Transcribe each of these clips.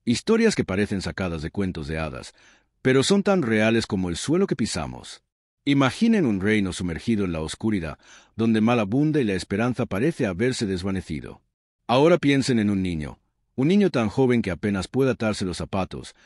Historias que parecen sacadas de cuentos de hadas, pero son tan reales como el suelo que pisamos. Imaginen un reino sumergido en la oscuridad, donde mal abunda y la esperanza parece haberse desvanecido. Ahora piensen en un niño tan joven que apenas puede atarse los zapatos,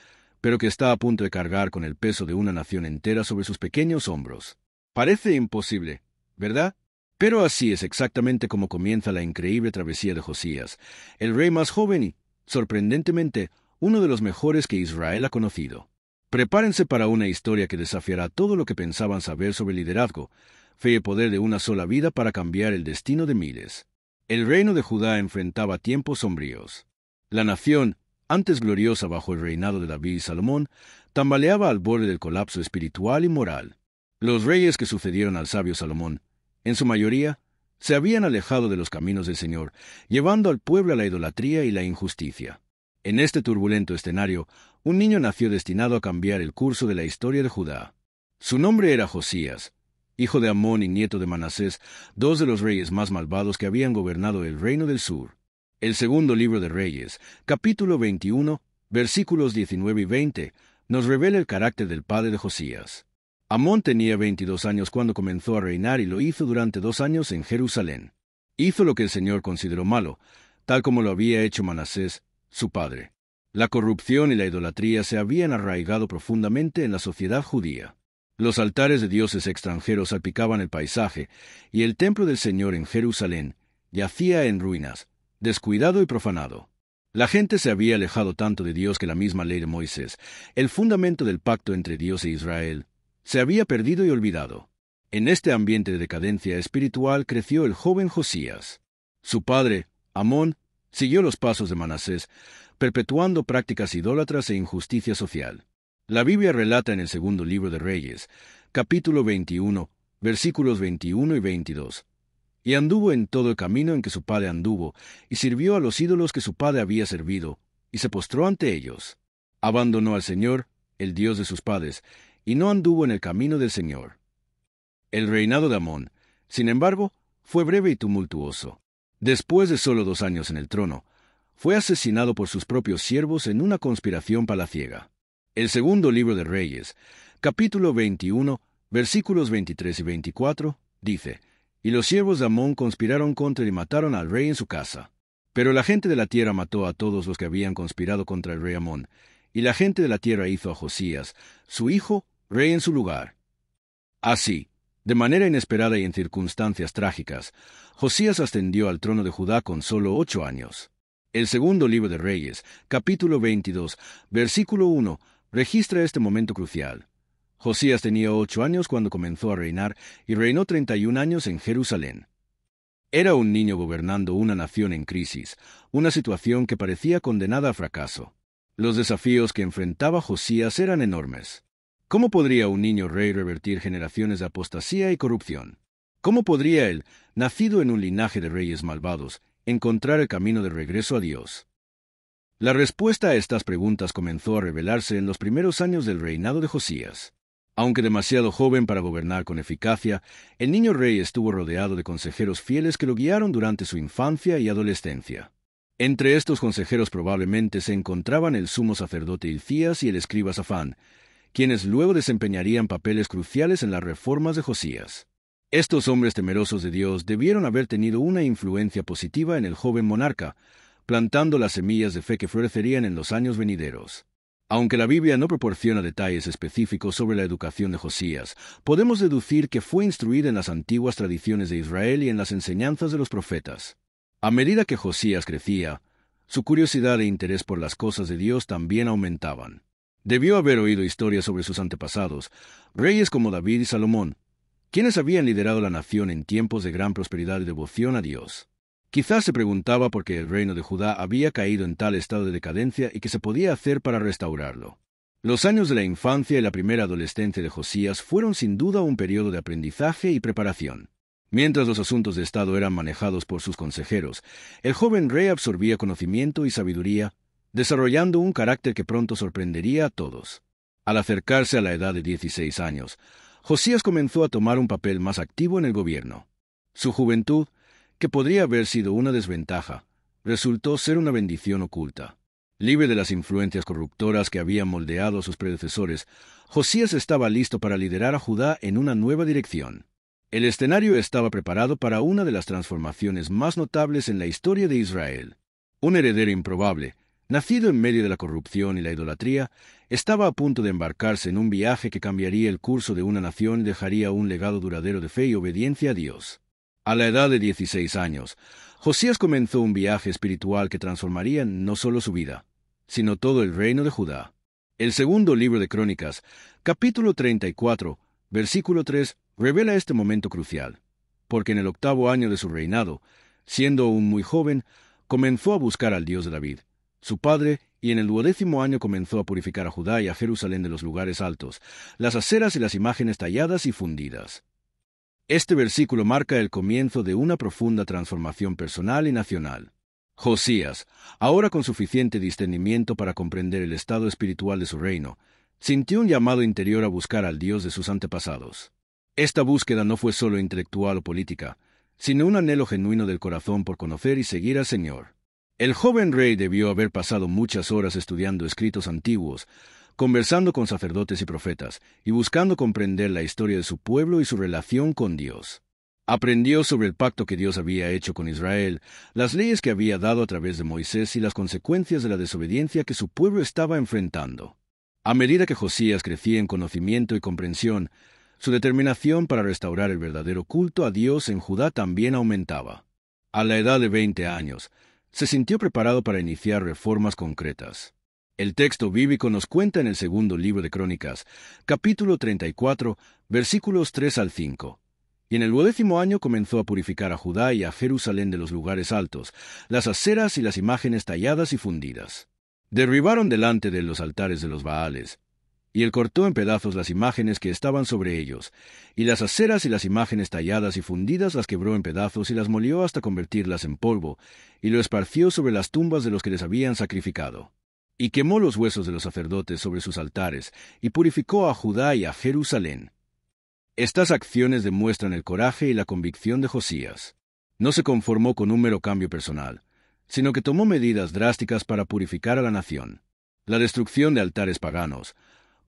pero que está a punto de cargar con el peso de una nación entera sobre sus pequeños hombros. Parece imposible, ¿verdad? Pero así es exactamente como comienza la increíble travesía de Josías, el rey más joven y, sorprendentemente, uno de los mejores que Israel ha conocido. Prepárense para una historia que desafiará todo lo que pensaban saber sobre liderazgo, fe y poder de una sola vida para cambiar el destino de miles. El reino de Judá enfrentaba tiempos sombríos. La nación, antes gloriosa bajo el reinado de David y Salomón, tambaleaba al borde del colapso espiritual y moral. Los reyes que sucedieron al sabio Salomón, en su mayoría, se habían alejado de los caminos del Señor, llevando al pueblo a la idolatría y la injusticia. En este turbulento escenario, un niño nació destinado a cambiar el curso de la historia de Judá. Su nombre era Josías, hijo de Amón y nieto de Manasés, dos de los reyes más malvados que habían gobernado el reino del sur. El segundo libro de Reyes, capítulo 21, versículos 19 y 20, nos revela el carácter del padre de Josías. Amón tenía 22 años cuando comenzó a reinar y lo hizo durante 2 años en Jerusalén. Hizo lo que el Señor consideró malo, tal como lo había hecho Manasés, su padre. La corrupción y la idolatría se habían arraigado profundamente en la sociedad judía. Los altares de dioses extranjeros salpicaban el paisaje, y el templo del Señor en Jerusalén yacía en ruinas, descuidado y profanado. La gente se había alejado tanto de Dios que la misma ley de Moisés, el fundamento del pacto entre Dios e Israel, se había perdido y olvidado. En este ambiente de decadencia espiritual creció el joven Josías. Su padre, Amón, siguió los pasos de Manasés, perpetuando prácticas idólatras e injusticia social. La Biblia relata en el segundo libro de Reyes, capítulo 21, versículos 21 y 22. Y anduvo en todo el camino en que su padre anduvo, y sirvió a los ídolos que su padre había servido, y se postró ante ellos. Abandonó al Señor, el Dios de sus padres, y no anduvo en el camino del Señor. El reinado de Amón, sin embargo, fue breve y tumultuoso. Después de solo 2 años en el trono, fue asesinado por sus propios siervos en una conspiración palaciega. El segundo libro de Reyes, capítulo 21, versículos 23 y 24, dice: Y los siervos de Amón conspiraron contra él y mataron al rey en su casa. Pero la gente de la tierra mató a todos los que habían conspirado contra el rey Amón, y la gente de la tierra hizo a Josías, su hijo, rey en su lugar. Así, de manera inesperada y en circunstancias trágicas, Josías ascendió al trono de Judá con solo 8 años. El segundo libro de Reyes, capítulo 22, versículo 1, registra este momento crucial. Josías tenía 8 años cuando comenzó a reinar y reinó 31 años en Jerusalén. Era un niño gobernando una nación en crisis, una situación que parecía condenada a fracaso. Los desafíos que enfrentaba Josías eran enormes. ¿Cómo podría un niño rey revertir generaciones de apostasía y corrupción? ¿Cómo podría él, nacido en un linaje de reyes malvados, encontrar el camino de regreso a Dios? La respuesta a estas preguntas comenzó a revelarse en los primeros años del reinado de Josías. Aunque demasiado joven para gobernar con eficacia, el niño rey estuvo rodeado de consejeros fieles que lo guiaron durante su infancia y adolescencia. Entre estos consejeros probablemente se encontraban el sumo sacerdote Hilcías y el escriba Safán, quienes luego desempeñarían papeles cruciales en las reformas de Josías. Estos hombres temerosos de Dios debieron haber tenido una influencia positiva en el joven monarca, plantando las semillas de fe que florecerían en los años venideros. Aunque la Biblia no proporciona detalles específicos sobre la educación de Josías, podemos deducir que fue instruido en las antiguas tradiciones de Israel y en las enseñanzas de los profetas. A medida que Josías crecía, su curiosidad e interés por las cosas de Dios también aumentaban. Debió haber oído historias sobre sus antepasados, reyes como David y Salomón, quienes habían liderado la nación en tiempos de gran prosperidad y devoción a Dios. Quizás se preguntaba por qué el reino de Judá había caído en tal estado de decadencia y qué se podía hacer para restaurarlo. Los años de la infancia y la primera adolescencia de Josías fueron sin duda un periodo de aprendizaje y preparación. Mientras los asuntos de Estado eran manejados por sus consejeros, el joven rey absorbía conocimiento y sabiduría, desarrollando un carácter que pronto sorprendería a todos. Al acercarse a la edad de 16 años, Josías comenzó a tomar un papel más activo en el gobierno. Su juventud, que podría haber sido una desventaja, resultó ser una bendición oculta. Libre de las influencias corruptoras que habían moldeado a sus predecesores, Josías estaba listo para liderar a Judá en una nueva dirección. El escenario estaba preparado para una de las transformaciones más notables en la historia de Israel. Un heredero improbable, nacido en medio de la corrupción y la idolatría, estaba a punto de embarcarse en un viaje que cambiaría el curso de una nación y dejaría un legado duradero de fe y obediencia a Dios. A la edad de 16 años, Josías comenzó un viaje espiritual que transformaría no solo su vida, sino todo el reino de Judá. El segundo libro de Crónicas, capítulo 34, versículo 3, revela este momento crucial, porque en el 8º año de su reinado, siendo aún muy joven, comenzó a buscar al Dios de David, su padre, y en el 12º año comenzó a purificar a Judá y a Jerusalén de los lugares altos, las aceras y las imágenes talladas y fundidas. Este versículo marca el comienzo de una profunda transformación personal y nacional. Josías, ahora con suficiente discernimiento para comprender el estado espiritual de su reino, sintió un llamado interior a buscar al Dios de sus antepasados. Esta búsqueda no fue solo intelectual o política, sino un anhelo genuino del corazón por conocer y seguir al Señor. El joven rey debió haber pasado muchas horas estudiando escritos antiguos, conversando con sacerdotes y profetas, y buscando comprender la historia de su pueblo y su relación con Dios. Aprendió sobre el pacto que Dios había hecho con Israel, las leyes que había dado a través de Moisés y las consecuencias de la desobediencia que su pueblo estaba enfrentando. A medida que Josías crecía en conocimiento y comprensión, su determinación para restaurar el verdadero culto a Dios en Judá también aumentaba. A la edad de 20 años, se sintió preparado para iniciar reformas concretas. El texto bíblico nos cuenta en el segundo libro de Crónicas, capítulo 34, versículos 3 al 5. Y en el 12º año comenzó a purificar a Judá y a Jerusalén de los lugares altos, las aceras y las imágenes talladas y fundidas. Derribaron delante de los altares de los Baales, y él cortó en pedazos las imágenes que estaban sobre ellos, y las aceras y las imágenes talladas y fundidas las quebró en pedazos y las molió hasta convertirlas en polvo, y lo esparció sobre las tumbas de los que les habían sacrificado. Y quemó los huesos de los sacerdotes sobre sus altares, y purificó a Judá y a Jerusalén. Estas acciones demuestran el coraje y la convicción de Josías. No se conformó con un mero cambio personal, sino que tomó medidas drásticas para purificar a la nación. La destrucción de altares paganos,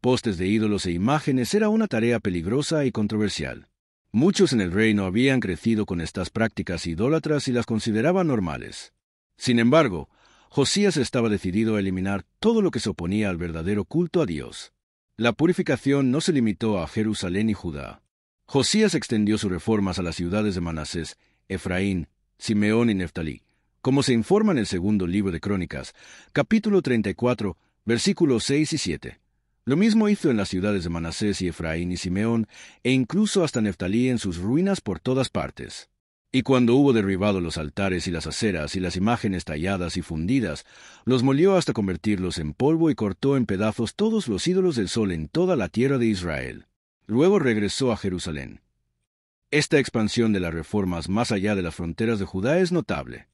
postes de ídolos e imágenes era una tarea peligrosa y controversial. Muchos en el reino habían crecido con estas prácticas idólatras y las consideraban normales. Sin embargo, Josías estaba decidido a eliminar todo lo que se oponía al verdadero culto a Dios. La purificación no se limitó a Jerusalén y Judá. Josías extendió sus reformas a las ciudades de Manasés, Efraín, Simeón y Neftalí, como se informa en el segundo libro de Crónicas, capítulo 34, versículos 6 y 7. Lo mismo hizo en las ciudades de Manasés y Efraín y Simeón, e incluso hasta Neftalí en sus ruinas por todas partes. Y cuando hubo derribado los altares y las aceras y las imágenes talladas y fundidas, los molió hasta convertirlos en polvo y cortó en pedazos todos los ídolos del sol en toda la tierra de Israel. Luego regresó a Jerusalén. Esta expansión de las reformas más allá de las fronteras de Judá es notable.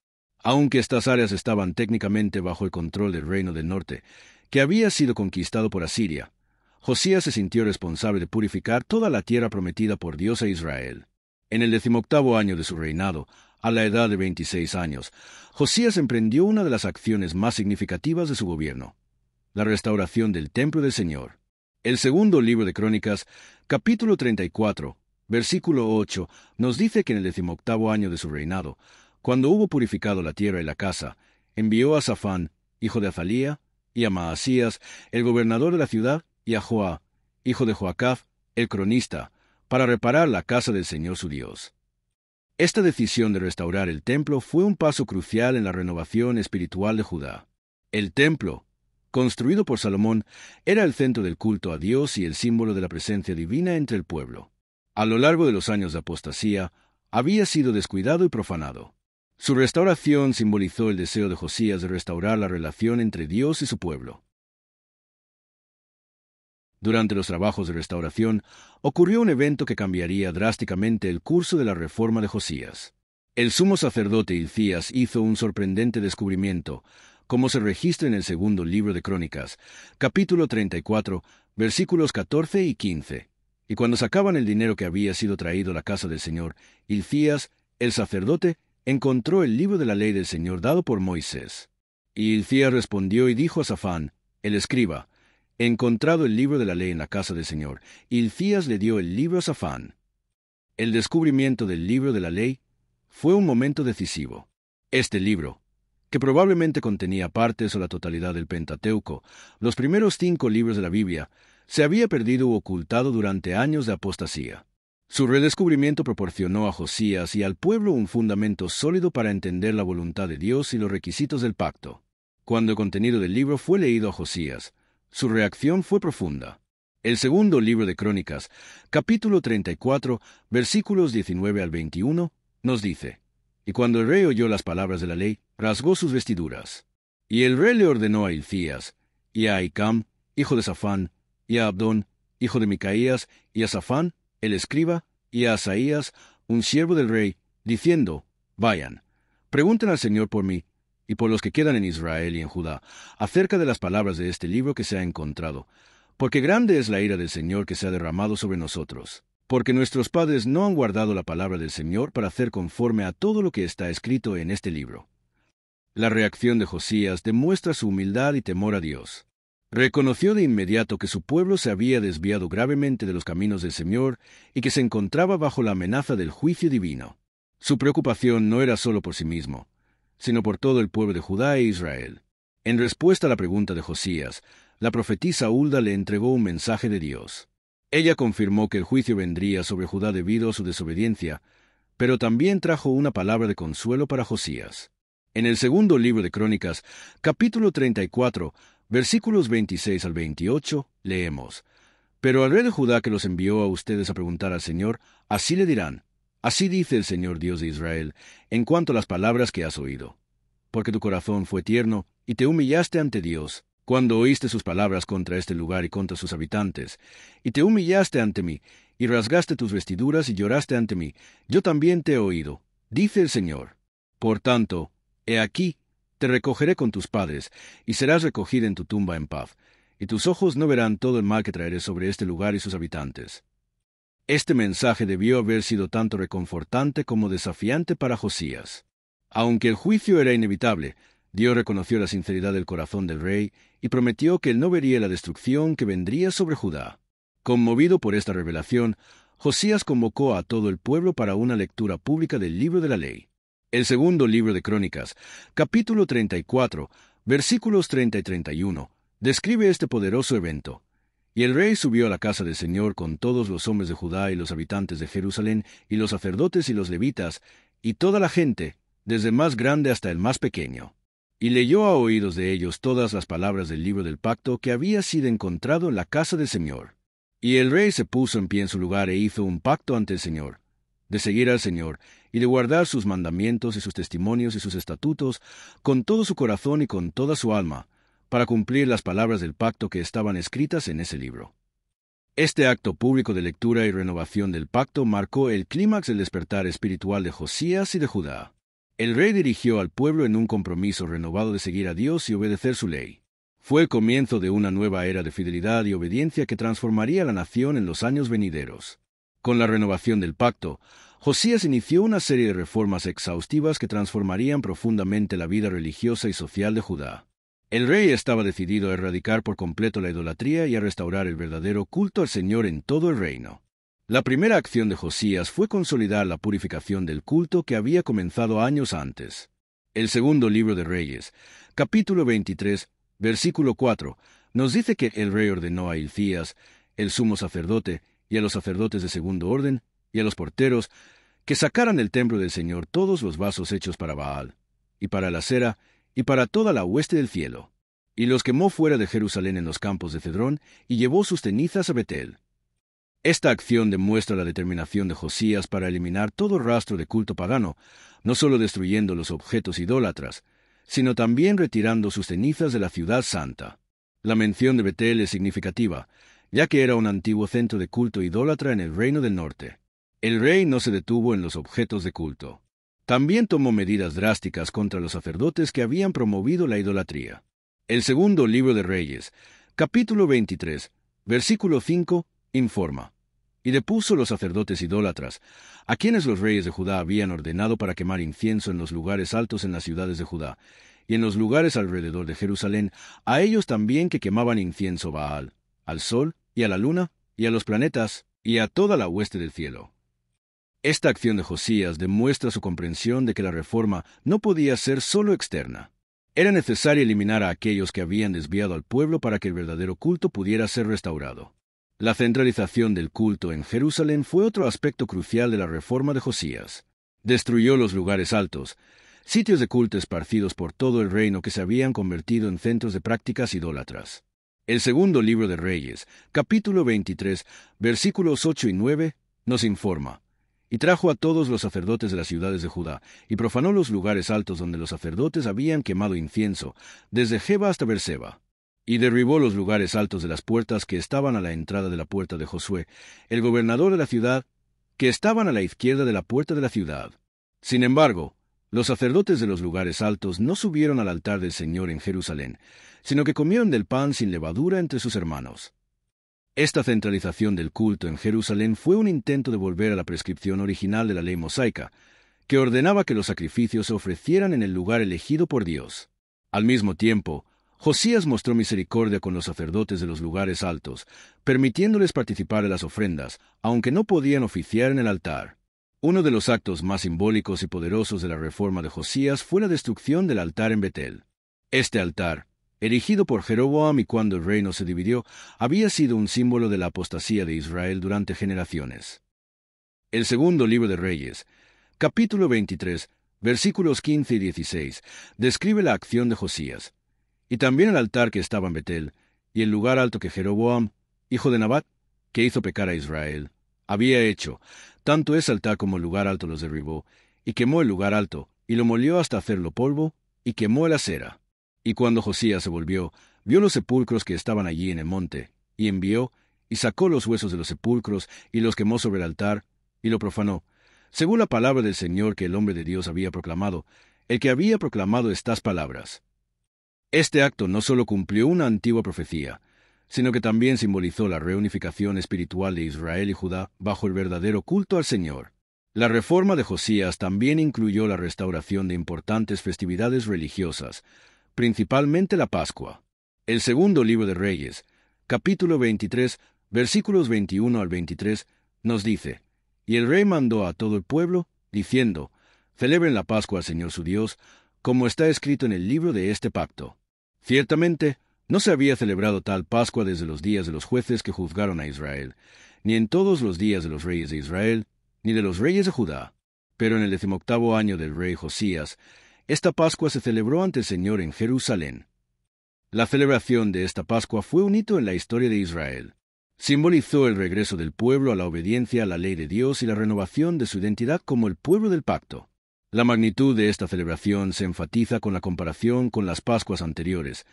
Aunque estas áreas estaban técnicamente bajo el control del reino del norte, que había sido conquistado por Asiria, Josías se sintió responsable de purificar toda la tierra prometida por Dios a Israel. En el 18º año de su reinado, a la edad de 26 años, Josías emprendió una de las acciones más significativas de su gobierno, la restauración del templo del Señor. El segundo libro de Crónicas, capítulo 34, versículo 8, nos dice que en el 18º año de su reinado, cuando hubo purificado la tierra y la casa, envió a Safán, hijo de Azalía, y a Maasías, el gobernador de la ciudad, y a Joá, hijo de Joacaz, el cronista, para reparar la casa del Señor su Dios. Esta decisión de restaurar el templo fue un paso crucial en la renovación espiritual de Judá. El templo, construido por Salomón, era el centro del culto a Dios y el símbolo de la presencia divina entre el pueblo. A lo largo de los años de apostasía, había sido descuidado y profanado. Su restauración simbolizó el deseo de Josías de restaurar la relación entre Dios y su pueblo. Durante los trabajos de restauración, ocurrió un evento que cambiaría drásticamente el curso de la reforma de Josías. El sumo sacerdote Hilcías hizo un sorprendente descubrimiento, como se registra en el segundo libro de Crónicas, capítulo 34, versículos 14 y 15. Y cuando sacaban el dinero que había sido traído a la casa del Señor, Hilcías, el sacerdote, encontró el libro de la ley del Señor dado por Moisés. Y Hilcías respondió y dijo a Safán, el escriba, he encontrado el libro de la ley en la casa del Señor. Y Hilcías le dio el libro a Safán. El descubrimiento del libro de la ley fue un momento decisivo. Este libro, que probablemente contenía partes o la totalidad del Pentateuco, los primeros 5 libros de la Biblia, se había perdido u ocultado durante años de apostasía. Su redescubrimiento proporcionó a Josías y al pueblo un fundamento sólido para entender la voluntad de Dios y los requisitos del pacto. Cuando el contenido del libro fue leído a Josías, su reacción fue profunda. El segundo libro de Crónicas, capítulo 34, versículos 19 al 21, nos dice: Y cuando el rey oyó las palabras de la ley, rasgó sus vestiduras. Y el rey le ordenó a Hilcías, y a Ahicam, hijo de Safán, y a Abdón, hijo de Micaías, y a Safán, el escriba, y a Asaías, un siervo del rey, diciendo: Vayan, pregunten al Señor por mí, y por los que quedan en Israel y en Judá, acerca de las palabras de este libro que se ha encontrado, porque grande es la ira del Señor que se ha derramado sobre nosotros, porque nuestros padres no han guardado la palabra del Señor para hacer conforme a todo lo que está escrito en este libro. La reacción de Josías demuestra su humildad y temor a Dios. Reconoció de inmediato que su pueblo se había desviado gravemente de los caminos del Señor y que se encontraba bajo la amenaza del juicio divino. Su preocupación no era solo por sí mismo, sino por todo el pueblo de Judá e Israel. En respuesta a la pregunta de Josías, la profetisa Hulda le entregó un mensaje de Dios. Ella confirmó que el juicio vendría sobre Judá debido a su desobediencia, pero también trajo una palabra de consuelo para Josías. En el segundo libro de Crónicas, capítulo 34, versículos 26 al 28, leemos: Pero al rey de Judá que los envió a ustedes a preguntar al Señor, así le dirán: Así dice el Señor Dios de Israel, en cuanto a las palabras que has oído. Porque tu corazón fue tierno, y te humillaste ante Dios, cuando oíste sus palabras contra este lugar y contra sus habitantes, y te humillaste ante mí, y rasgaste tus vestiduras y lloraste ante mí, yo también te he oído, dice el Señor. Por tanto, he aquí, te recogeré con tus padres, y serás recogida en tu tumba en paz, y tus ojos no verán todo el mal que traeré sobre este lugar y sus habitantes. Este mensaje debió haber sido tanto reconfortante como desafiante para Josías. Aunque el juicio era inevitable, Dios reconoció la sinceridad del corazón del rey y prometió que él no vería la destrucción que vendría sobre Judá. Conmovido por esta revelación, Josías convocó a todo el pueblo para una lectura pública del libro de la ley. El segundo libro de Crónicas, capítulo 34, versículos 30 y 31, describe este poderoso evento. Y el rey subió a la casa del Señor con todos los hombres de Judá y los habitantes de Jerusalén, y los sacerdotes y los levitas, y toda la gente, desde el más grande hasta el más pequeño. Y leyó a oídos de ellos todas las palabras del libro del pacto que había sido encontrado en la casa del Señor. Y el rey se puso en pie en su lugar e hizo un pacto ante el Señor, de seguir al Señor, y de guardar sus mandamientos y sus testimonios y sus estatutos con todo su corazón y con toda su alma, para cumplir las palabras del pacto que estaban escritas en ese libro. Este acto público de lectura y renovación del pacto marcó el clímax del despertar espiritual de Josías y de Judá. El rey dirigió al pueblo en un compromiso renovado de seguir a Dios y obedecer su ley. Fue el comienzo de una nueva era de fidelidad y obediencia que transformaría a la nación en los años venideros. Con la renovación del pacto, Josías inició una serie de reformas exhaustivas que transformarían profundamente la vida religiosa y social de Judá. El rey estaba decidido a erradicar por completo la idolatría y a restaurar el verdadero culto al Señor en todo el reino. La primera acción de Josías fue consolidar la purificación del culto que había comenzado años antes. El segundo libro de Reyes, capítulo 23, versículo 4, nos dice que el rey ordenó a Hilcías, el sumo sacerdote, y a los sacerdotes de segundo orden, y a los porteros, que sacaran del templo del Señor todos los vasos hechos para Baal, y para la cera, y para toda la hueste del cielo. Y los quemó fuera de Jerusalén en los campos de Cedrón, y llevó sus cenizas a Betel. Esta acción demuestra la determinación de Josías para eliminar todo rastro de culto pagano, no solo destruyendo los objetos idólatras, sino también retirando sus cenizas de la ciudad santa. La mención de Betel es significativa, ya que era un antiguo centro de culto idólatra en el reino del norte. El rey no se detuvo en los objetos de culto. También tomó medidas drásticas contra los sacerdotes que habían promovido la idolatría. El segundo libro de Reyes, capítulo 23, versículo 5, informa: Y depuso los sacerdotes idólatras, a quienes los reyes de Judá habían ordenado para quemar incienso en los lugares altos en las ciudades de Judá, y en los lugares alrededor de Jerusalén, a ellos también que quemaban incienso Baal, al sol y a la luna y a los planetas y a toda la hueste del cielo. Esta acción de Josías demuestra su comprensión de que la reforma no podía ser solo externa. Era necesario eliminar a aquellos que habían desviado al pueblo para que el verdadero culto pudiera ser restaurado. La centralización del culto en Jerusalén fue otro aspecto crucial de la reforma de Josías. Destruyó los lugares altos, sitios de culto esparcidos por todo el reino que se habían convertido en centros de prácticas idólatras. El segundo libro de Reyes, capítulo 23, versículos 8 y 9, nos informa: y trajo a todos los sacerdotes de las ciudades de Judá, y profanó los lugares altos donde los sacerdotes habían quemado incienso, desde Geba hasta Beerseba. Y derribó los lugares altos de las puertas que estaban a la entrada de la puerta de Josué, el gobernador de la ciudad, que estaban a la izquierda de la puerta de la ciudad. Sin embargo, los sacerdotes de los lugares altos no subieron al altar del Señor en Jerusalén, sino que comieron del pan sin levadura entre sus hermanos. Esta centralización del culto en Jerusalén fue un intento de volver a la prescripción original de la ley mosaica, que ordenaba que los sacrificios se ofrecieran en el lugar elegido por Dios. Al mismo tiempo, Josías mostró misericordia con los sacerdotes de los lugares altos, permitiéndoles participar en las ofrendas, aunque no podían oficiar en el altar. Uno de los actos más simbólicos y poderosos de la reforma de Josías fue la destrucción del altar en Betel. Este altar, erigido por Jeroboam y cuando el reino se dividió, había sido un símbolo de la apostasía de Israel durante generaciones. El segundo libro de Reyes, capítulo 23, versículos 15 y 16, describe la acción de Josías. Y también el altar que estaba en Betel, y el lugar alto que Jeroboam, hijo de Nabat, que hizo pecar a Israel, había hecho, tanto ese altar como el lugar alto los derribó, y quemó el lugar alto, y lo molió hasta hacerlo polvo, y quemó el acera. Y cuando Josías se volvió, vio los sepulcros que estaban allí en el monte, y envió, y sacó los huesos de los sepulcros, y los quemó sobre el altar, y lo profanó, según la palabra del Señor que el hombre de Dios había proclamado, el que había proclamado estas palabras. Este acto no solo cumplió una antigua profecía, sino que también simbolizó la reunificación espiritual de Israel y Judá bajo el verdadero culto al Señor. La reforma de Josías también incluyó la restauración de importantes festividades religiosas, principalmente la Pascua. El segundo libro de Reyes, capítulo 23, versículos 21 al 23, nos dice: y el rey mandó a todo el pueblo, diciendo: celebren la Pascua al Señor su Dios, como está escrito en el libro de este pacto. Ciertamente, no se había celebrado tal Pascua desde los días de los jueces que juzgaron a Israel, ni en todos los días de los reyes de Israel, ni de los reyes de Judá. Pero en el 18º año del rey Josías, esta Pascua se celebró ante el Señor en Jerusalén. La celebración de esta Pascua fue un hito en la historia de Israel. Simbolizó el regreso del pueblo a la obediencia a la ley de Dios y la renovación de su identidad como el pueblo del pacto. La magnitud de esta celebración se enfatiza con la comparación con las Pascuas anteriores,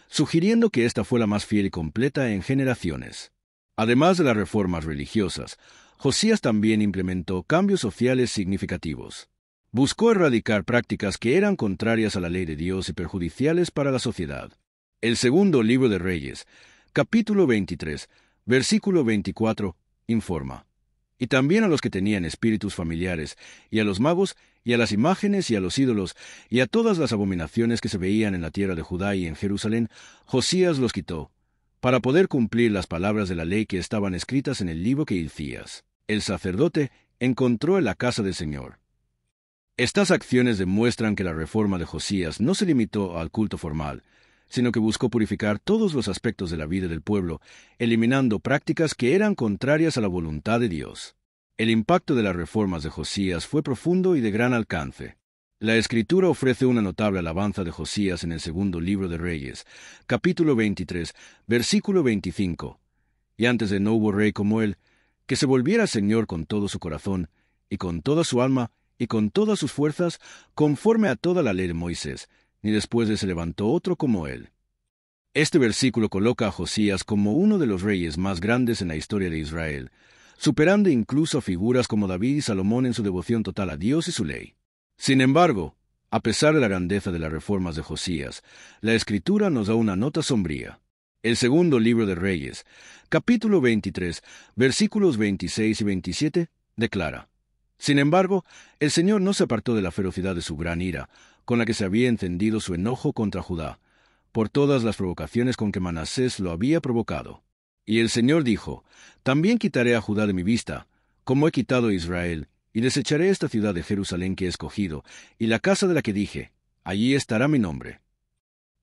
sugiriendo que esta fue la más fiel y completa en generaciones. Además de las reformas religiosas, Josías también implementó cambios sociales significativos. Buscó erradicar prácticas que eran contrarias a la ley de Dios y perjudiciales para la sociedad. El segundo libro de Reyes, capítulo 23, versículo 24, informa: y también a los que tenían espíritus familiares, y a los magos, y a las imágenes, y a los ídolos, y a todas las abominaciones que se veían en la tierra de Judá y en Jerusalén, Josías los quitó, para poder cumplir las palabras de la ley que estaban escritas en el libro que Hilcías, el sacerdote, encontró en la casa del Señor. Estas acciones demuestran que la reforma de Josías no se limitó al culto formal, sino que buscó purificar todos los aspectos de la vida del pueblo, eliminando prácticas que eran contrarias a la voluntad de Dios. El impacto de las reformas de Josías fue profundo y de gran alcance. La Escritura ofrece una notable alabanza de Josías en el segundo libro de Reyes, capítulo 23, versículo 25. Y antes de no hubo rey como él, que se volviera al Señor con todo su corazón, y con toda su alma, y con todas sus fuerzas, conforme a toda la ley de Moisés, ni después de se levantó otro como él. Este versículo coloca a Josías como uno de los reyes más grandes en la historia de Israel, superando incluso a figuras como David y Salomón en su devoción total a Dios y su ley. Sin embargo, a pesar de la grandeza de las reformas de Josías, la Escritura nos da una nota sombría. El segundo libro de Reyes, capítulo 23, versículos 26 y 27, declara: sin embargo, el Señor no se apartó de la ferocidad de su gran ira, con la que se había encendido su enojo contra Judá, por todas las provocaciones con que Manasés lo había provocado. Y el Señor dijo: También quitaré a Judá de mi vista, como he quitado a Israel, y desecharé esta ciudad de Jerusalén que he escogido, y la casa de la que dije: Allí estará mi nombre.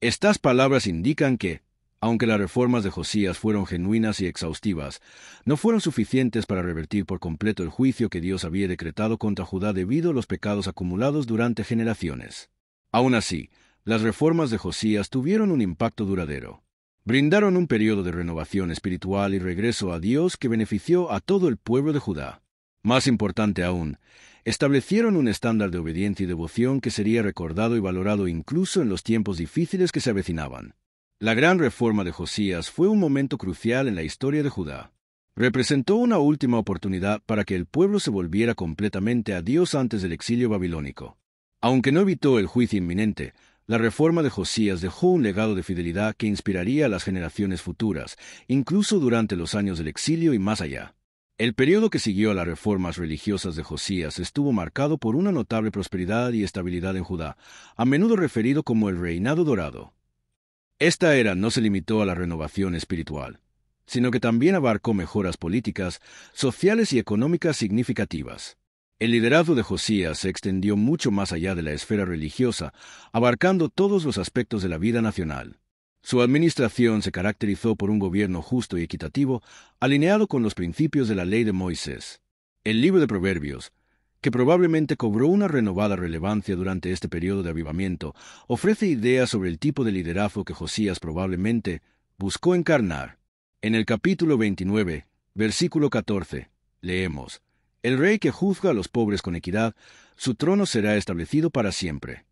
Estas palabras indican que, aunque las reformas de Josías fueron genuinas y exhaustivas, no fueron suficientes para revertir por completo el juicio que Dios había decretado contra Judá debido a los pecados acumulados durante generaciones. Aún así, las reformas de Josías tuvieron un impacto duradero. Brindaron un periodo de renovación espiritual y regreso a Dios que benefició a todo el pueblo de Judá. Más importante aún, establecieron un estándar de obediencia y devoción que sería recordado y valorado incluso en los tiempos difíciles que se avecinaban. La gran reforma de Josías fue un momento crucial en la historia de Judá. Representó una última oportunidad para que el pueblo se volviera completamente a Dios antes del exilio babilónico. Aunque no evitó el juicio inminente, la reforma de Josías dejó un legado de fidelidad que inspiraría a las generaciones futuras, incluso durante los años del exilio y más allá. El periodo que siguió a las reformas religiosas de Josías estuvo marcado por una notable prosperidad y estabilidad en Judá, a menudo referido como el reinado dorado. Esta era no se limitó a la renovación espiritual, sino que también abarcó mejoras políticas, sociales y económicas significativas. El liderazgo de Josías se extendió mucho más allá de la esfera religiosa, abarcando todos los aspectos de la vida nacional. Su administración se caracterizó por un gobierno justo y equitativo, alineado con los principios de la ley de Moisés. El libro de Proverbios, que probablemente cobró una renovada relevancia durante este periodo de avivamiento, ofrece ideas sobre el tipo de liderazgo que Josías probablemente buscó encarnar. En el capítulo 29, versículo 14, leemos: El rey que juzga a los pobres con equidad, su trono será establecido para siempre.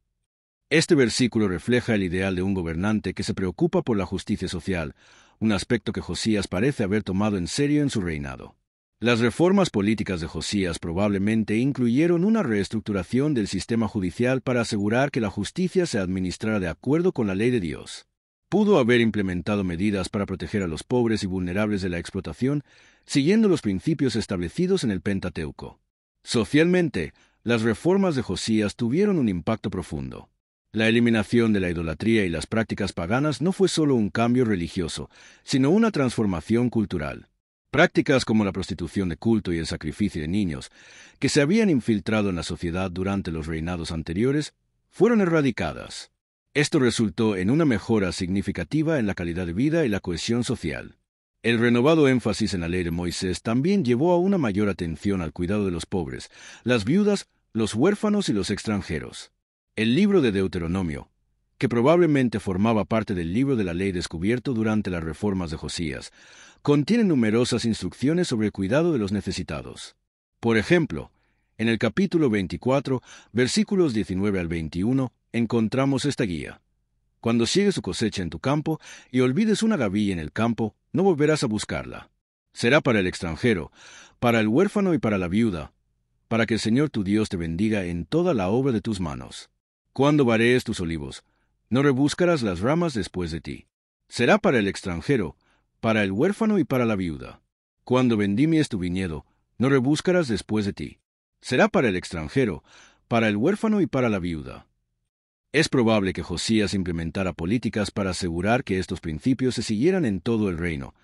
Este versículo refleja el ideal de un gobernante que se preocupa por la justicia social, un aspecto que Josías parece haber tomado en serio en su reinado. Las reformas políticas de Josías probablemente incluyeron una reestructuración del sistema judicial para asegurar que la justicia se administrara de acuerdo con la ley de Dios. Pudo haber implementado medidas para proteger a los pobres y vulnerables de la explotación, siguiendo los principios establecidos en el Pentateuco. Socialmente, las reformas de Josías tuvieron un impacto profundo. La eliminación de la idolatría y las prácticas paganas no fue solo un cambio religioso, sino una transformación cultural. Prácticas como la prostitución de culto y el sacrificio de niños, que se habían infiltrado en la sociedad durante los reinados anteriores, fueron erradicadas. Esto resultó en una mejora significativa en la calidad de vida y la cohesión social. El renovado énfasis en la ley de Moisés también llevó a una mayor atención al cuidado de los pobres, las viudas, los huérfanos y los extranjeros. El libro de Deuteronomio, que probablemente formaba parte del libro de la ley descubierto durante las reformas de Josías, contiene numerosas instrucciones sobre el cuidado de los necesitados. Por ejemplo, en el capítulo 24, versículos 19 al 21, encontramos esta guía. Cuando ciegues su cosecha en tu campo y olvides una gavilla en el campo, no volverás a buscarla. Será para el extranjero, para el huérfano y para la viuda, para que el Señor tu Dios te bendiga en toda la obra de tus manos. Cuando varees tus olivos, no rebuscarás las ramas después de ti. Será para el extranjero, para el huérfano y para la viuda. Cuando vendimies tu viñedo, no rebuscarás después de ti. Será para el extranjero, para el huérfano y para la viuda. Es probable que Josías implementara políticas para asegurar que estos principios se siguieran en todo el reino,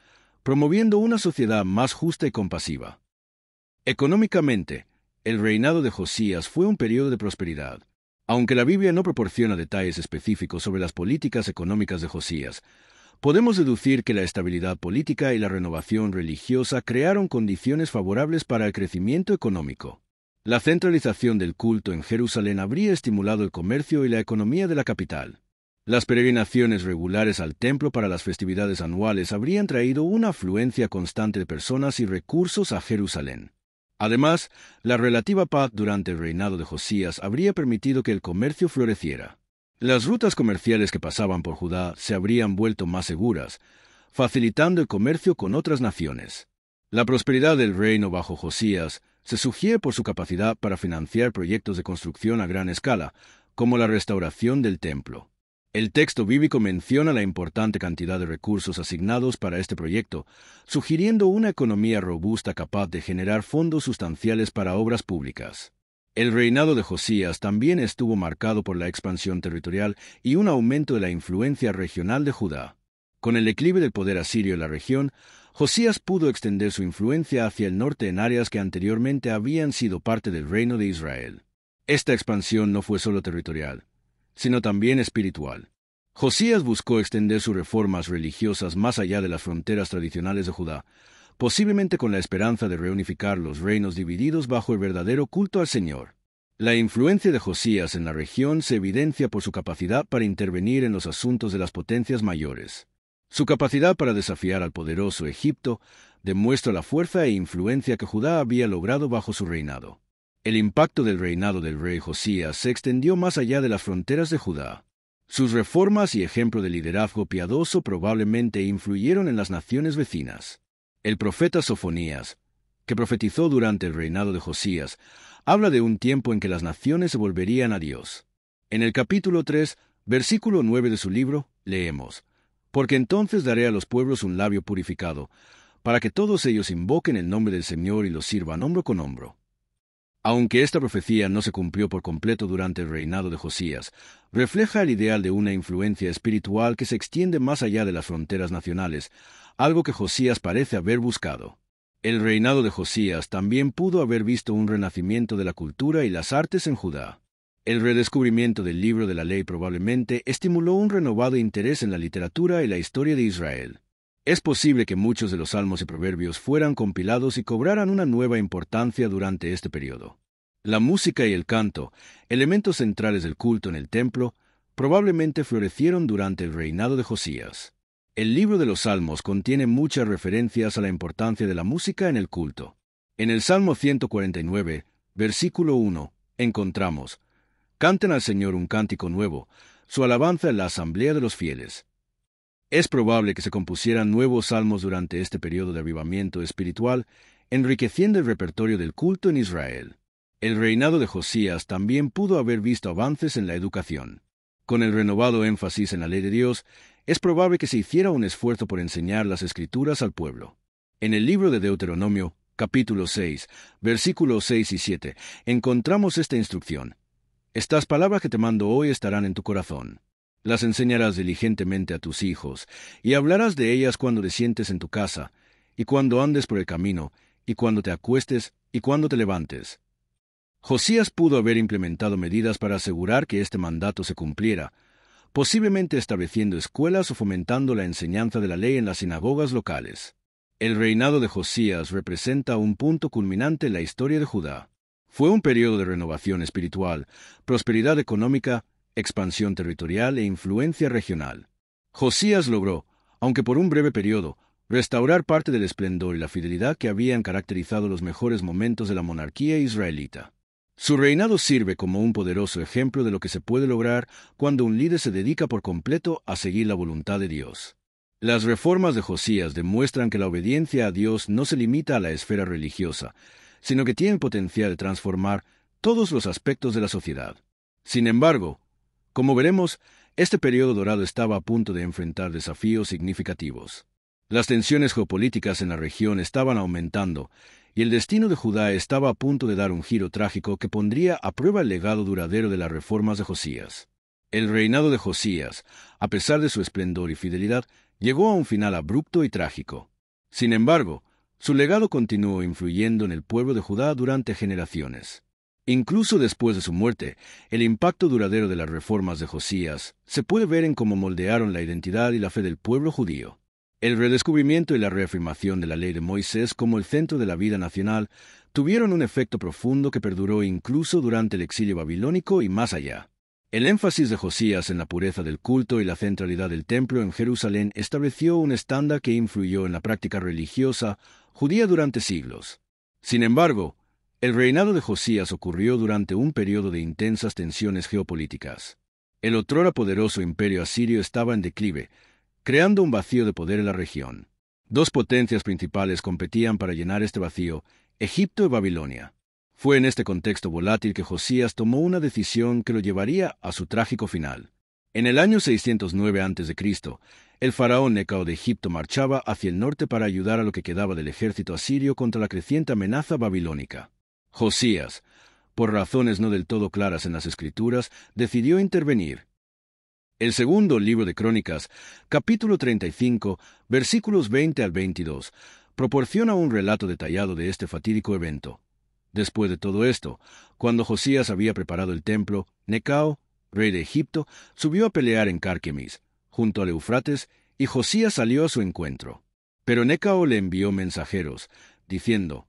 promoviendo una sociedad más justa y compasiva. Económicamente, el reinado de Josías fue un periodo de prosperidad. Aunque la Biblia no proporciona detalles específicos sobre las políticas económicas de Josías, podemos deducir que la estabilidad política y la renovación religiosa crearon condiciones favorables para el crecimiento económico. La centralización del culto en Jerusalén habría estimulado el comercio y la economía de la capital. Las peregrinaciones regulares al templo para las festividades anuales habrían traído una afluencia constante de personas y recursos a Jerusalén. Además, la relativa paz durante el reinado de Josías habría permitido que el comercio floreciera. Las rutas comerciales que pasaban por Judá se habrían vuelto más seguras, facilitando el comercio con otras naciones. La prosperidad del reino bajo Josías se sugiere por su capacidad para financiar proyectos de construcción a gran escala, como la restauración del templo. El texto bíblico menciona la importante cantidad de recursos asignados para este proyecto, sugiriendo una economía robusta capaz de generar fondos sustanciales para obras públicas. El reinado de Josías también estuvo marcado por la expansión territorial y un aumento de la influencia regional de Judá. Con el declive del poder asirio en la región, Josías pudo extender su influencia hacia el norte en áreas que anteriormente habían sido parte del reino de Israel. Esta expansión no fue solo territorial, sino también espiritual. Josías buscó extender sus reformas religiosas más allá de las fronteras tradicionales de Judá, posiblemente con la esperanza de reunificar los reinos divididos bajo el verdadero culto al Señor. La influencia de Josías en la región se evidencia por su capacidad para intervenir en los asuntos de las potencias mayores. Su capacidad para desafiar al poderoso Egipto demuestra la fuerza e influencia que Judá había logrado bajo su reinado. El impacto del reinado del rey Josías se extendió más allá de las fronteras de Judá. Sus reformas y ejemplo de liderazgo piadoso probablemente influyeron en las naciones vecinas. El profeta Sofonías, que profetizó durante el reinado de Josías, habla de un tiempo en que las naciones se volverían a Dios. En el capítulo 3, versículo 9 de su libro, leemos: «Porque entonces daré a los pueblos un labio purificado, para que todos ellos invoquen el nombre del Señor y lo sirvan hombro con hombro». Aunque esta profecía no se cumplió por completo durante el reinado de Josías, refleja el ideal de una influencia espiritual que se extiende más allá de las fronteras nacionales, algo que Josías parece haber buscado. El reinado de Josías también pudo haber visto un renacimiento de la cultura y las artes en Judá. El redescubrimiento del libro de la ley probablemente estimuló un renovado interés en la literatura y la historia de Israel. Es posible que muchos de los salmos y proverbios fueran compilados y cobraran una nueva importancia durante este periodo. La música y el canto, elementos centrales del culto en el templo, probablemente florecieron durante el reinado de Josías. El libro de los Salmos contiene muchas referencias a la importancia de la música en el culto. En el Salmo 149, versículo 1, encontramos: «Canten al Señor un cántico nuevo, su alabanza en la asamblea de los fieles». Es probable que se compusieran nuevos salmos durante este periodo de avivamiento espiritual, enriqueciendo el repertorio del culto en Israel. El reinado de Josías también pudo haber visto avances en la educación. Con el renovado énfasis en la ley de Dios, es probable que se hiciera un esfuerzo por enseñar las Escrituras al pueblo. En el libro de Deuteronomio, capítulo 6, versículos 6 y 7, encontramos esta instrucción: «Estas palabras que te mando hoy estarán en tu corazón. Las enseñarás diligentemente a tus hijos, y hablarás de ellas cuando te sientes en tu casa, y cuando andes por el camino, y cuando te acuestes, y cuando te levantes». Josías pudo haber implementado medidas para asegurar que este mandato se cumpliera, posiblemente estableciendo escuelas o fomentando la enseñanza de la ley en las sinagogas locales. El reinado de Josías representa un punto culminante en la historia de Judá. Fue un periodo de renovación espiritual, prosperidad económica, expansión territorial e influencia regional. Josías logró, aunque por un breve periodo, restaurar parte del esplendor y la fidelidad que habían caracterizado los mejores momentos de la monarquía israelita. Su reinado sirve como un poderoso ejemplo de lo que se puede lograr cuando un líder se dedica por completo a seguir la voluntad de Dios. Las reformas de Josías demuestran que la obediencia a Dios no se limita a la esfera religiosa, sino que tiene el potencial de transformar todos los aspectos de la sociedad. Sin embargo, como veremos, este periodo dorado estaba a punto de enfrentar desafíos significativos. Las tensiones geopolíticas en la región estaban aumentando, y el destino de Judá estaba a punto de dar un giro trágico que pondría a prueba el legado duradero de las reformas de Josías. El reinado de Josías, a pesar de su esplendor y fidelidad, llegó a un final abrupto y trágico. Sin embargo, su legado continuó influyendo en el pueblo de Judá durante generaciones. Incluso después de su muerte, el impacto duradero de las reformas de Josías se puede ver en cómo moldearon la identidad y la fe del pueblo judío. El redescubrimiento y la reafirmación de la ley de Moisés como el centro de la vida nacional tuvieron un efecto profundo que perduró incluso durante el exilio babilónico y más allá. El énfasis de Josías en la pureza del culto y la centralidad del templo en Jerusalén estableció un estándar que influyó en la práctica religiosa judía durante siglos. Sin embargo, el reinado de Josías ocurrió durante un periodo de intensas tensiones geopolíticas. El otrora poderoso imperio asirio estaba en declive, creando un vacío de poder en la región. Dos potencias principales competían para llenar este vacío: Egipto y Babilonia. Fue en este contexto volátil que Josías tomó una decisión que lo llevaría a su trágico final. En el año 609 a.C., el faraón Necao de Egipto marchaba hacia el norte para ayudar a lo que quedaba del ejército asirio contra la creciente amenaza babilónica. Josías, por razones no del todo claras en las Escrituras, decidió intervenir. El segundo libro de Crónicas, capítulo 35, versículos 20 al 22, proporciona un relato detallado de este fatídico evento. Después de todo esto, cuando Josías había preparado el templo, Necao, rey de Egipto, subió a pelear en Carquemis, junto al Eufrates, y Josías salió a su encuentro. Pero Necao le envió mensajeros, diciendo: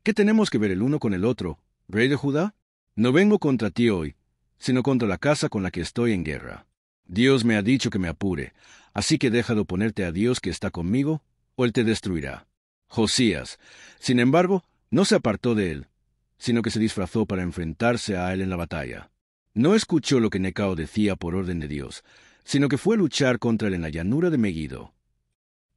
¿Qué tenemos que ver el uno con el otro, rey de Judá? No vengo contra ti hoy, sino contra la casa con la que estoy en guerra. Dios me ha dicho que me apure, así que deja de oponerte a Dios que está conmigo, o Él te destruirá. Josías, sin embargo, no se apartó de él, sino que se disfrazó para enfrentarse a él en la batalla. No escuchó lo que Necao decía por orden de Dios, sino que fue a luchar contra él en la llanura de Megiddo.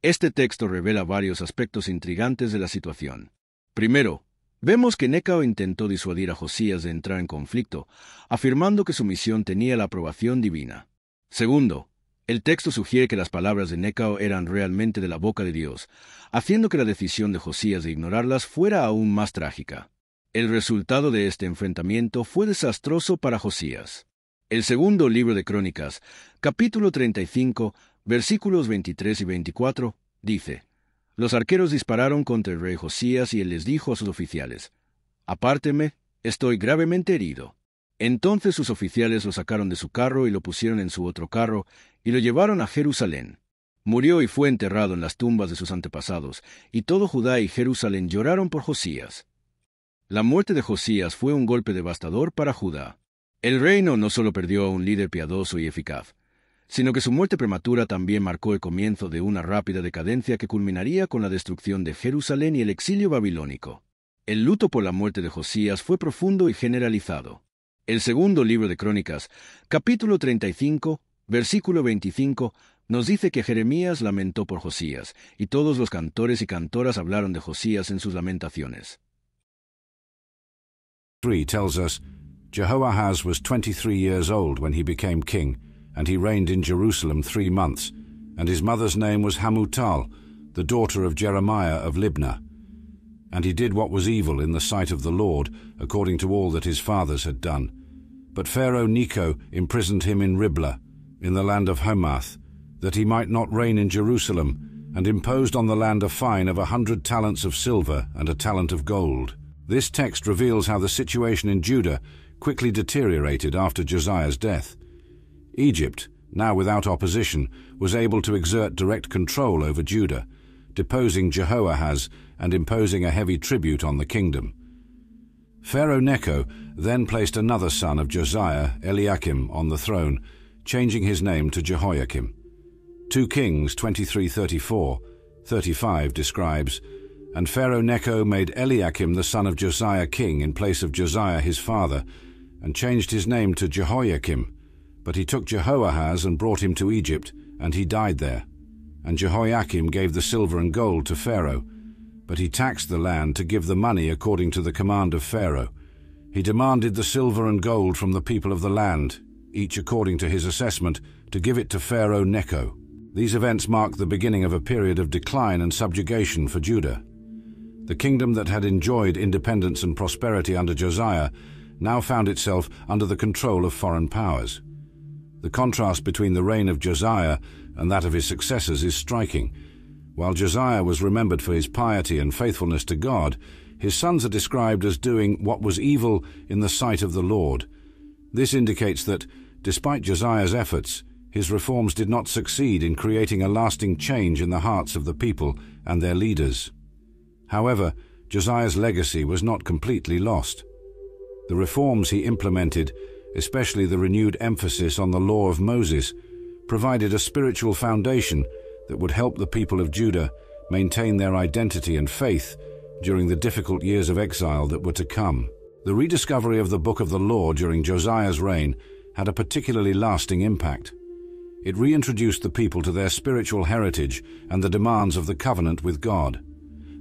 Este texto revela varios aspectos intrigantes de la situación. Primero, vemos que Necao intentó disuadir a Josías de entrar en conflicto, afirmando que su misión tenía la aprobación divina. Segundo, el texto sugiere que las palabras de Necao eran realmente de la boca de Dios, haciendo que la decisión de Josías de ignorarlas fuera aún más trágica. El resultado de este enfrentamiento fue desastroso para Josías. El segundo libro de Crónicas, capítulo 35, versículos 23 y 24, dice: Los arqueros dispararon contra el rey Josías y él les dijo a sus oficiales: Apárteme, estoy gravemente herido. Entonces sus oficiales lo sacaron de su carro y lo pusieron en su otro carro y lo llevaron a Jerusalén. Murió y fue enterrado en las tumbas de sus antepasados, y todo Judá y Jerusalén lloraron por Josías. La muerte de Josías fue un golpe devastador para Judá. El reino no solo perdió a un líder piadoso y eficaz, sino que su muerte prematura también marcó el comienzo de una rápida decadencia que culminaría con la destrucción de Jerusalén y el exilio babilónico. El luto por la muerte de Josías fue profundo y generalizado. El segundo libro de Crónicas, capítulo 35, versículo 25, nos dice que Jeremías lamentó por Josías, y todos los cantores y cantoras hablaron de Josías en sus lamentaciones. 3 tells us, Jehoahaz was 23 years old when he became king, and he reigned in Jerusalem 3 months, and his mother's name was Hamutal, the daughter of Jeremiah of Libnah. And he did what was evil in the sight of the Lord, according to all that his fathers had done. But Pharaoh Necho imprisoned him in Riblah, in the land of Hamath, that he might not reign in Jerusalem, and imposed on the land a fine of 100 talents of silver and a talent of gold. This text reveals how the situation in Judah quickly deteriorated after Josiah's death. Egypt, now without opposition, was able to exert direct control over Judah, deposing Jehoahaz and imposing a heavy tribute on the kingdom. Pharaoh Necho then placed another son of Josiah, Eliakim, on the throne, changing his name to Jehoiakim. 2 Kings 23:34-35 describes, And Pharaoh Necho made Eliakim the son of Josiah king in place of Josiah his father, and changed his name to Jehoiakim. But he took Jehoahaz and brought him to Egypt, and he died there. And Jehoiakim gave the silver and gold to Pharaoh, but he taxed the land to give the money according to the command of Pharaoh. He demanded the silver and gold from the people of the land, each according to his assessment, to give it to Pharaoh Necho. These events mark the beginning of a period of decline and subjugation for Judah. The kingdom that had enjoyed independence and prosperity under Josiah now found itself under the control of foreign powers. The contrast between the reign of Josiah and that of his successors is striking. While Josiah was remembered for his piety and faithfulness to God, his sons are described as doing what was evil in the sight of the Lord. This indicates that, despite Josiah's efforts, his reforms did not succeed in creating a lasting change in the hearts of the people and their leaders. However, Josiah's legacy was not completely lost. The reforms he implemented, especially the renewed emphasis on the law of Moses, provided a spiritual foundation that would help the people of Judah maintain their identity and faith during the difficult years of exile that were to come. The rediscovery of the Book of the Law during Josiah's reign had a particularly lasting impact. It reintroduced the people to their spiritual heritage and the demands of the covenant with God.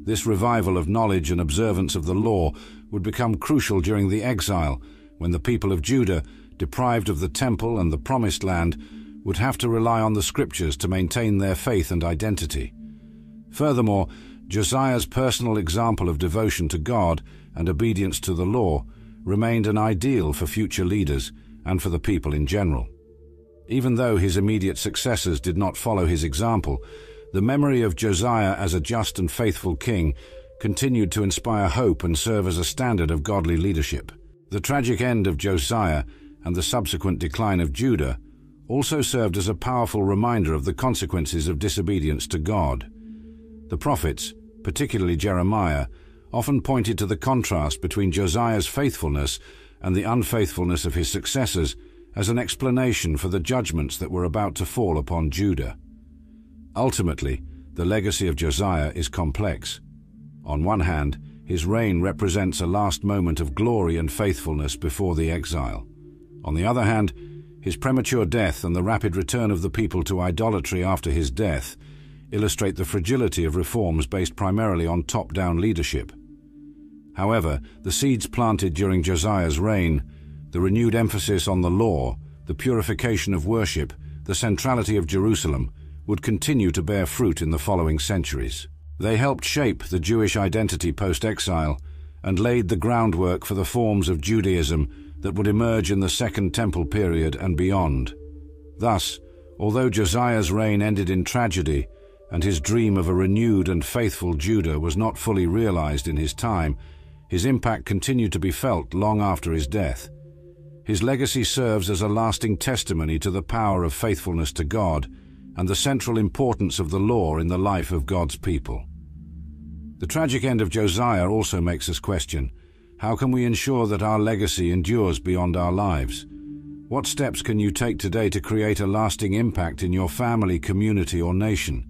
This revival of knowledge and observance of the law would become crucial during the exile, when the people of Judah, deprived of the temple and the promised land, would have to rely on the scriptures to maintain their faith and identity. Furthermore, Josiah's personal example of devotion to God and obedience to the law remained an ideal for future leaders and for the people in general. Even though his immediate successors did not follow his example, the memory of Josiah as a just and faithful king continued to inspire hope and serve as a standard of godly leadership. The tragic end of Josiah and the subsequent decline of Judah also served as a powerful reminder of the consequences of disobedience to God. The prophets, particularly Jeremiah, often pointed to the contrast between Josiah's faithfulness and the unfaithfulness of his successors as an explanation for the judgments that were about to fall upon Judah. Ultimately, the legacy of Josiah is complex. On one hand, his reign represents a last moment of glory and faithfulness before the exile. On the other hand, his premature death and the rapid return of the people to idolatry after his death illustrate the fragility of reforms based primarily on top-down leadership. However, the seeds planted during Josiah's reign, the renewed emphasis on the law, the purification of worship, the centrality of Jerusalem, would continue to bear fruit in the following centuries. They helped shape the Jewish identity post-exile and laid the groundwork for the forms of Judaism that would emerge in the Second Temple period and beyond. Thus, although Josiah's reign ended in tragedy and his dream of a renewed and faithful Judah was not fully realized in his time, his impact continued to be felt long after his death. His legacy serves as a lasting testimony to the power of faithfulness to God and the central importance of the law in the life of God's people. The tragic end of Josiah also makes us question, how can we ensure that our legacy endures beyond our lives? What steps can you take today to create a lasting impact in your family, community, or nation?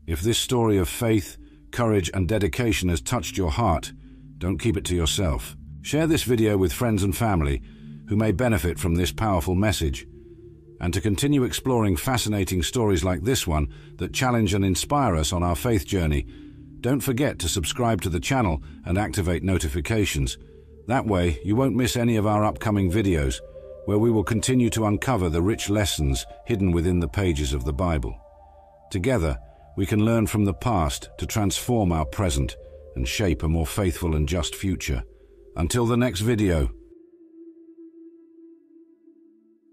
If this story of faith, courage, and dedication has touched your heart, don't keep it to yourself. Share this video with friends and family who may benefit from this powerful message. And to continue exploring fascinating stories like this one that challenge and inspire us on our faith journey, don't forget to subscribe to the channel and activate notifications. That way, you won't miss any of our upcoming videos, where we will continue to uncover the rich lessons hidden within the pages of the Bible. Together, we can learn from the past to transform our present and shape a more faithful and just future. Until the next video.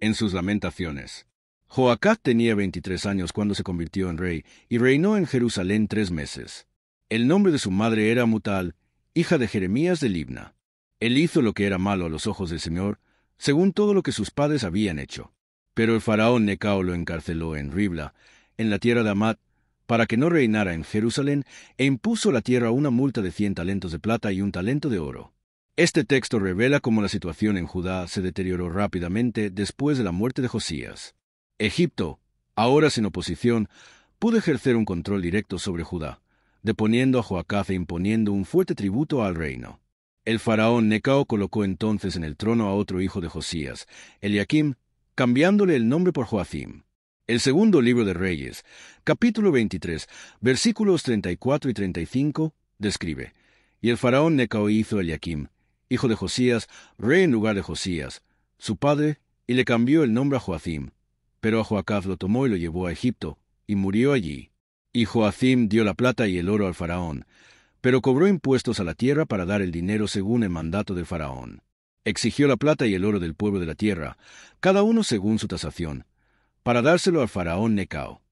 En sus lamentaciones. Joacaz tenía 23 años cuando se convirtió en rey y reinó en Jerusalén 3 meses. El nombre de su madre era Mutal, hija de Jeremías de Libna. Él hizo lo que era malo a los ojos del Señor, según todo lo que sus padres habían hecho. Pero el faraón Necao lo encarceló en Ribla, en la tierra de Amat, para que no reinara en Jerusalén, e impuso a la tierra una multa de 100 talentos de plata y 1 talento de oro. Este texto revela cómo la situación en Judá se deterioró rápidamente después de la muerte de Josías. Egipto, ahora sin oposición, pudo ejercer un control directo sobre Judá, deponiendo a Joacaz e imponiendo un fuerte tributo al reino. El faraón Necao colocó entonces en el trono a otro hijo de Josías, Eliakim, cambiándole el nombre por Joacim. El segundo libro de Reyes, capítulo 23, versículos 34 y 35, describe: Y el faraón Necao hizo a Eliakim, hijo de Josías, rey en lugar de Josías, su padre, y le cambió el nombre a Joacim. Pero a Joacaz lo tomó y lo llevó a Egipto, y murió allí. Y Joacim dio la plata y el oro al faraón, pero cobró impuestos a la tierra para dar el dinero según el mandato del faraón. Exigió la plata y el oro del pueblo de la tierra, cada uno según su tasación, para dárselo al faraón Necao.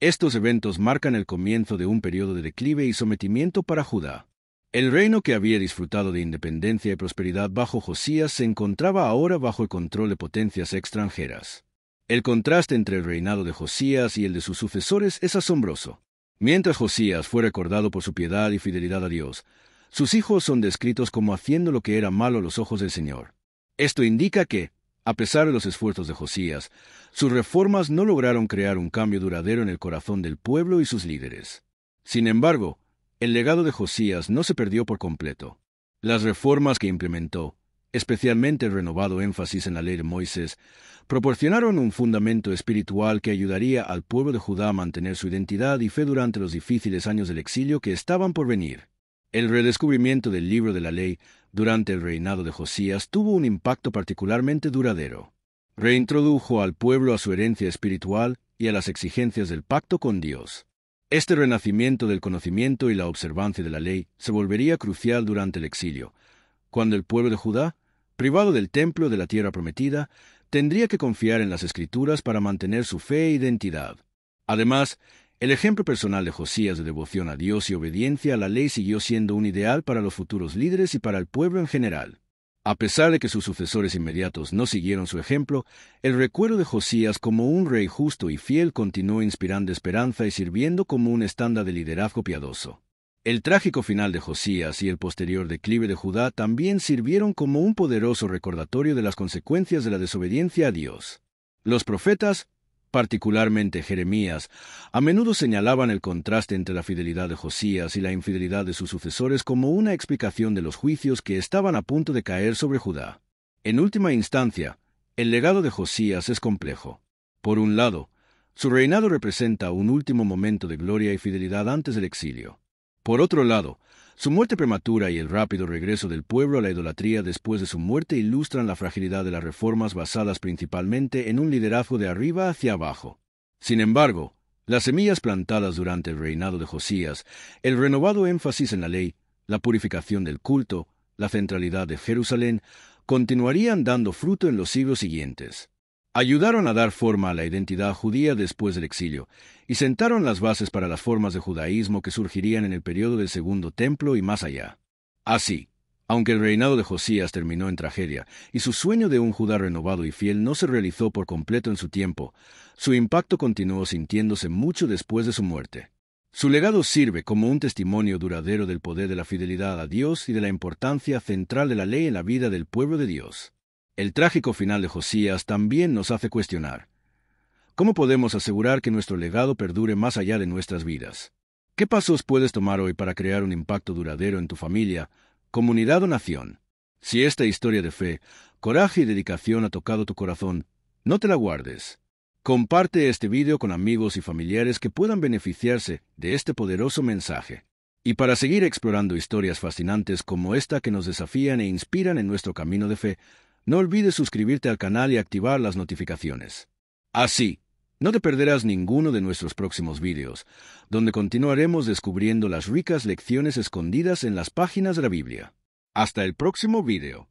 Estos eventos marcan el comienzo de un periodo de declive y sometimiento para Judá. El reino que había disfrutado de independencia y prosperidad bajo Josías se encontraba ahora bajo el control de potencias extranjeras. El contraste entre el reinado de Josías y el de sus sucesores es asombroso. Mientras Josías fue recordado por su piedad y fidelidad a Dios, sus hijos son descritos como haciendo lo que era malo a los ojos del Señor. Esto indica que, a pesar de los esfuerzos de Josías, sus reformas no lograron crear un cambio duradero en el corazón del pueblo y sus líderes. Sin embargo, el legado de Josías no se perdió por completo. Las reformas que implementó, especialmente el renovado énfasis en la ley de Moisés, proporcionaron un fundamento espiritual que ayudaría al pueblo de Judá a mantener su identidad y fe durante los difíciles años del exilio que estaban por venir. El redescubrimiento del libro de la ley durante el reinado de Josías tuvo un impacto particularmente duradero. Reintrodujo al pueblo a su herencia espiritual y a las exigencias del pacto con Dios. Este renacimiento del conocimiento y la observancia de la ley se volvería crucial durante el exilio, cuando el pueblo de Judá Privado del templo de la tierra prometida, tendría que confiar en las Escrituras para mantener su fe e identidad. Además, el ejemplo personal de Josías de devoción a Dios y obediencia a la ley siguió siendo un ideal para los futuros líderes y para el pueblo en general. A pesar de que sus sucesores inmediatos no siguieron su ejemplo, el recuerdo de Josías como un rey justo y fiel continuó inspirando esperanza y sirviendo como un estándar de liderazgo piadoso. El trágico final de Josías y el posterior declive de Judá también sirvieron como un poderoso recordatorio de las consecuencias de la desobediencia a Dios. Los profetas, particularmente Jeremías, a menudo señalaban el contraste entre la fidelidad de Josías y la infidelidad de sus sucesores como una explicación de los juicios que estaban a punto de caer sobre Judá. En última instancia, el legado de Josías es complejo. Por un lado, su reinado representa un último momento de gloria y fidelidad antes del exilio. Por otro lado, su muerte prematura y el rápido regreso del pueblo a la idolatría después de su muerte ilustran la fragilidad de las reformas basadas principalmente en un liderazgo de arriba hacia abajo. Sin embargo, las semillas plantadas durante el reinado de Josías, el renovado énfasis en la ley, la purificación del culto, la centralidad de Jerusalén, continuarían dando fruto en los siglos siguientes. Ayudaron a dar forma a la identidad judía después del exilio, y sentaron las bases para las formas de judaísmo que surgirían en el periodo del Segundo Templo y más allá. Así, aunque el reinado de Josías terminó en tragedia, y su sueño de un Judá renovado y fiel no se realizó por completo en su tiempo, su impacto continuó sintiéndose mucho después de su muerte. Su legado sirve como un testimonio duradero del poder de la fidelidad a Dios y de la importancia central de la ley en la vida del pueblo de Dios. El trágico final de Josías también nos hace cuestionar: ¿cómo podemos asegurar que nuestro legado perdure más allá de nuestras vidas? ¿Qué pasos puedes tomar hoy para crear un impacto duradero en tu familia, comunidad o nación? Si esta historia de fe, coraje y dedicación ha tocado tu corazón, no te la guardes. Comparte este video con amigos y familiares que puedan beneficiarse de este poderoso mensaje. Y para seguir explorando historias fascinantes como esta que nos desafían e inspiran en nuestro camino de fe, no olvides suscribirte al canal y activar las notificaciones. Así, no te perderás ninguno de nuestros próximos vídeos, donde continuaremos descubriendo las ricas lecciones escondidas en las páginas de la Biblia. Hasta el próximo vídeo.